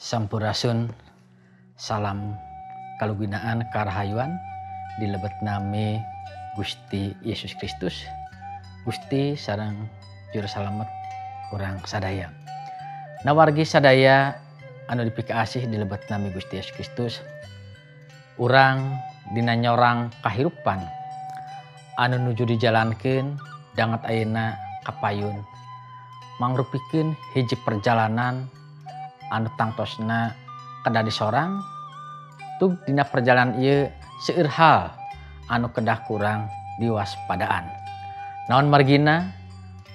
Sampurasun salam kaluginaan karahayuan di lebet nami Gusti Yesus Kristus, Gusti sareng juru salamet urang sadaya. Nawargi sadaya anu dipikaasih di lebet nami Gusti Yesus Kristus, urang dina nyorang kahirupan anu nuju dijalankeun dangat ayeuna kapayun mangrupikeun hiji perjalanan anu tangtosna kedah disorang tug dina perjalanan ieu seueur hal anu kedah kurang diwaspadaan. Naon margina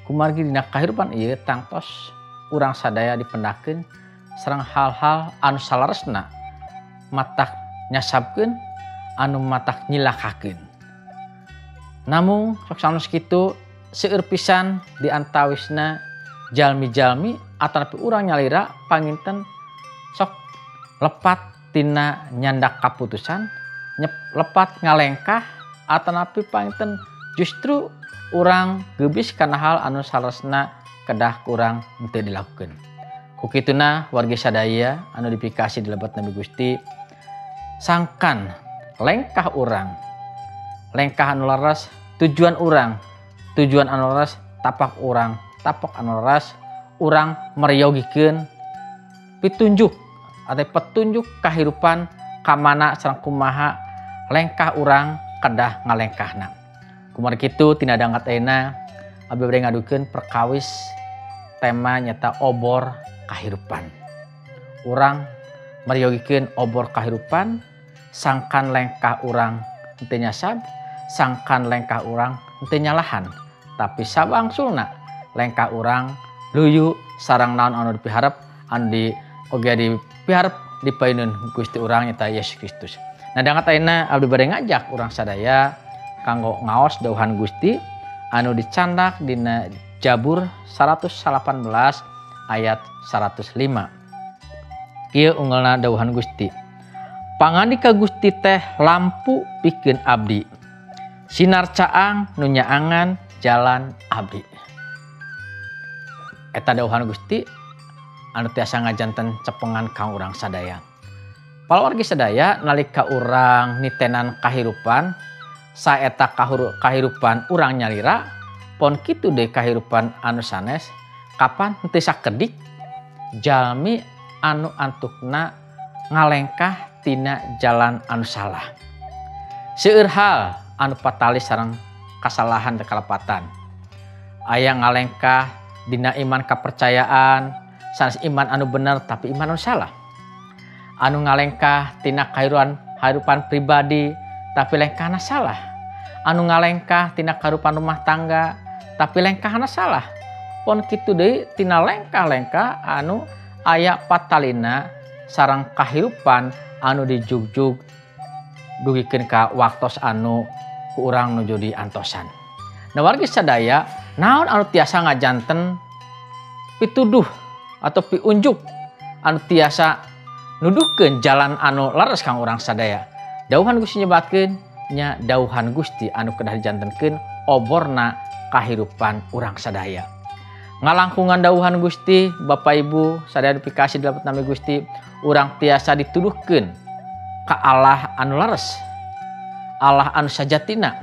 kumargi dina kahirupan ieu tangtos urang sadaya dipendakeun sareng hal-hal anu salaresna matak nyasabkeun anu matak nyilakakeun. Namung sok sanes kitu seueur pisan di antawisna jalmi-jalmi atanapi urang nyalira panginten sok lepat tina nyandak kaputusan, lepat ngalengkah atanapi panginten justru urang geubis kana hal anu salaresna kedah kurang henteu dilakukeun. Kukituna wargi sadaya anu dipikasi di lebet Nabi Gusti, sangkan lengkah urang, lengkah anu laras tujuan urang, tujuan anu laras tapak urang, tapak anu laras urang meriyogikeun pitunjuk atau petunjuk kahirupan kamana sareng kumaha lengkah urang kedah ngalengkahna. Kumaha kitu tina dangat ayeuna abdi bade ngadukeun perkawis tema nyata obor kahirupan. Urang meriyogikeun obor kahirupan sangkan lengkah urang henteu nyasab, sangkan lengkah urang henteu nyalahan, tapi sabangsulna lengkah urang luyu sareng naon anu dipiharep anu dipiharep dipaeunun Gusti urang nyata Yesus Kristus. Nah dangat ayeuna abdi bade ngajak urang sadaya kanggo ngaos dawuhan Gusti anu dicandak dina Jabur 118 ayat 105. Kieu unggalna dawuhan Gusti. Pangandika Gusti teh lampu pikeun abdi. Sinar caang nu nyaangan jalan abdi. Eta dawuhan Gusti anu tiasa ngajanten cepengan kang urang sadaya. Palawargi sadaya nalika urang nitenan kahirupan saeta kahirupan urang nyalira pon kitu deui kahirupan anu sanes kapan henteu sakedik jalmi anu antukna ngalengkah tina jalan anu salah. Seueur hal anu patali sareng kasalahan teu kalepatan. Aya ngalengkah dina iman kepercayaan sanes iman anu bener tapi iman anu salah. Anu ngalengkah tina kahirupan pribadi tapi lengkahna salah. Anu ngalengkah tina kahirupan rumah tangga tapi lengkahna salah. Pon kitu deui tina lengkah-lengkah anu aya patalina sareng kahirupan anu dijugjug dugikeun ka waktos anu ku urang nuju diantosan. Nah wargi sadaya naon anu tiasa ngajanten pituduh atau piunjuk anu tiasa nuduhkeun jalan anu laras kang urang sadaya. Dawuhan Gusti nyebatkeun nya dawuhan Gusti anu kedah dijantenkeun oborna kahirupan urang sadaya. Ngalangkungan dawuhan Gusti Bapak Ibu sadaya dipikasi di lebet nami Gusti, urang tiasa dituduhkeun ka Allah anu laras, Allah anu sajatina,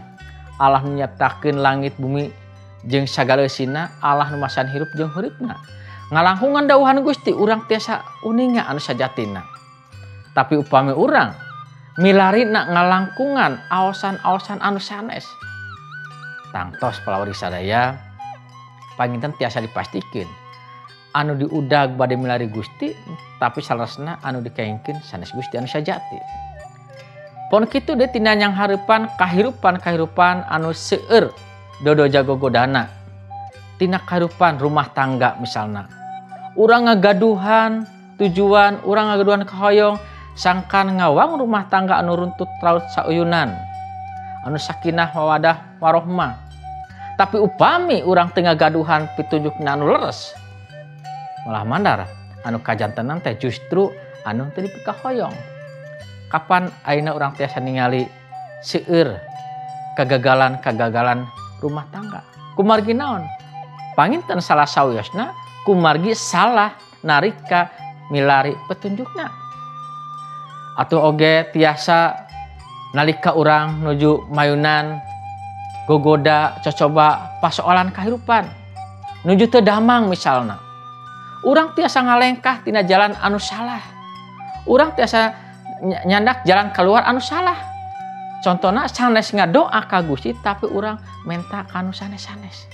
Allah nu nyiptakeun langit bumi jeung sagala eusina, Allah nu masan hirup jeung huripna. Ngalangkungan dawuhan Gusti urang tiasa uninga anu sajatina. Tapi upami urang milarina ngalangkungan aosan-aosan anu sanes, tangtos palawargi sadaya panginten tiasa dipastikeun anu diudag bade milari Gusti tapi salaresna anu dikaengkeun sanes Gusti anu sajati. Pon kitu deui tina nyang hareupan kahirupan anu seueur dodo jagogodana tina kahirupan rumah tangga misalna. Urang ngagaduhan tujuan, urang ngagaduhan kahoyong sangkan ngawang rumah tangga anu runtut raut sauyunan, anu sakinah mawadah warohmah. Tapi upami urang teu ngagaduhan pitunjukna anu leres, malah mandar anu kajantenan teh justru anu teu dipikahoyong. Kapan ayeuna urang tiasa ningali seueur kegagalan rumah tangga? Kumargi naon? Panginten salah sawiosna kumargi salah narika milari petunjukna. Atuh oge tiasa nalika urang nuju mayunan gogoda cocoba pasoalan kahirupan nuju teu damang misalna. Urang tiasa ngalengkah tina jalan anu salah. Urang tiasa nyandak jalan keluar anu salah. Contohna sanes ngadoa ka Gusti tapi urang menta ka anu sanes-sanes.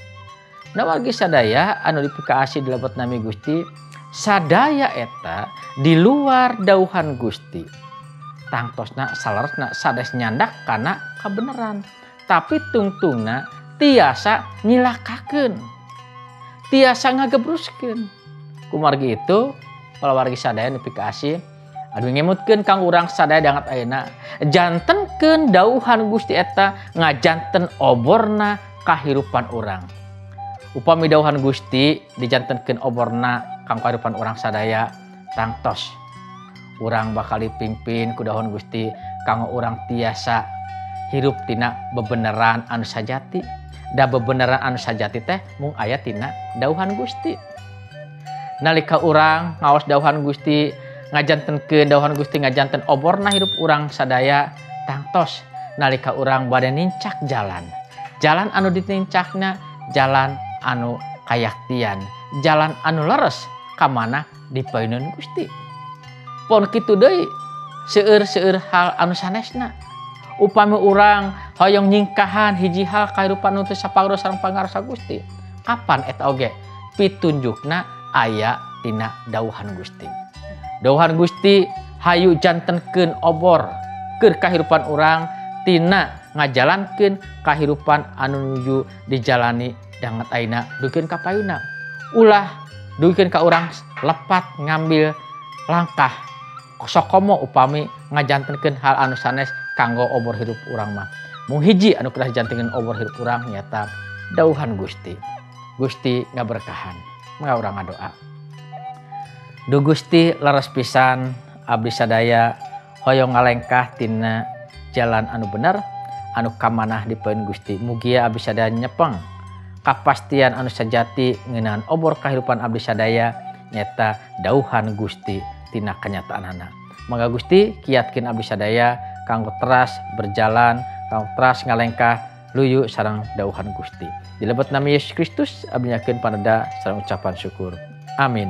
Da wargi sadaya anu dipikaasi di lebet nami Gusti, sadaya eta di luar dauhan Gusti. Tangtosna saleresna sades nyandak kana kabeneran. Tapi tungtungna tiasa nyilakakeun. Tiasa ngagebruskeun. Kumargi itu kalau wargi sadaya dipikaasi adu ngemutkeun kang urang sadaya dangat ayeuna jantenkeun dauhan Gusti eta ngajanten oborna kahirupan urang. Upami dauhan Gusti dijantenkeun oborna kang kahirupan urang sadaya tangtos urang bakal dipimpin ku dauhan Gusti kanggo urang tiasa hirup tina bebeneran anu sajati. Da bebeneran anu sajati teh mung aya tina dauhan Gusti. Nalika urang ngaos dauhan Gusti ngajantenkeun dauhan Gusti ngajanten oborna hirup urang sadaya tangtos nalika urang bade nincak jalan. Jalan anu dinincakna jalan anu kayaktian, jalan anu leres ka mana dipayuneun Gusti. Pon kitu deui seueur-seueur hal anu sanesna. Upami urang hoyong nyingkahan hiji hal kahirupan nu teu sapangaruh sareng pangarsa Gusti. Kapan eta oge pitunjukna aya tina dauhan Gusti. Dauhan Gusti hayu jantenkeun obor keur kahirupan urang tina ngajalankeun kahirupan anu nuju dijalani dangat ayeuna duikeun ka payuna. Ulah duikeun ka urang lepat ngambil langkah sokomo upami ngajantenkeun hal anu sanes kanggo obor hirup urang mah. Mung hiji anu kedah jantenkeun obor hirup urang nyata dauhan Gusti. Gusti ngaberkahan. Mangga urang ngadoa. Duh Gusti leres pisan abdi sadaya hoyong ngalengkah tina jalan anu bener anu kamanah dipeueun Gusti. Mugia abdi sadaya nyepeng kapastian anu sajati ngeunaan obor kahirupan abdi sadaya nyata dauhan Gusti tina kanyataanana. Mangga Gusti kiatkeun abdi sadaya kanggo teras berjalan, kanggo teras ngalengkah luyu sareng dauhan Gusti. Di lebet nami Yesus Kristus abdi nyakeun paneda sareng ucapan syukur. Amin.